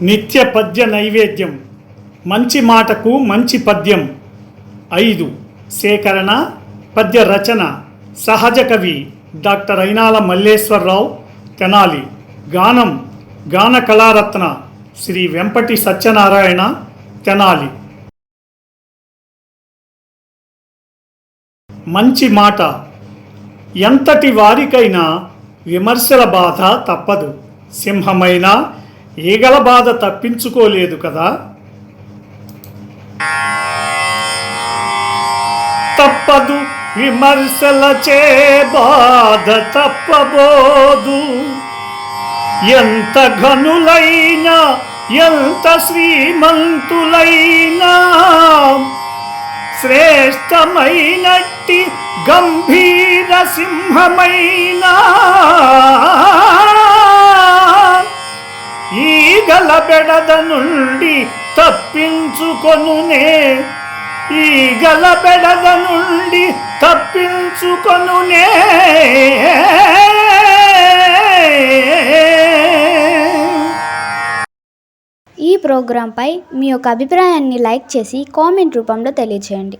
నిత్య పద్య నైవేద్యం. మంచి మాటకు మంచి పద్యం. 5. సేకరణ పద్య రచన సహజ కవి డాక్టర్ అయినాల మల్లేశ్వరరావు తెనాలి. గానం గాన కళారత్న శ్రీ వెంపటి సత్యనారాయణ తెనాలి. మంచి మాట. ఎంతటి వారికైనా విమర్శల బాధ తప్పదు. సింహమైన ఈగల బాధ తప్పించుకోలేదు కదా. తప్పదు విమర్శలచే బాధ తప్పబోదు. ఎంత ఘనులైనా ఎంత శ్రీమంతులైనా శ్రేష్టమైనట్టి గంభీర సింహమైనా ఈగల బెడద నుండి తప్పించుకొనునే. ఈగల బెడద నుండి తప్పించుకొనునే. ఈ ప్రోగ్రాంపై మీ యొక్క అభిప్రాయాన్ని లైక్ చేసి కామెంట్ రూపంలో తెలియజేయండి.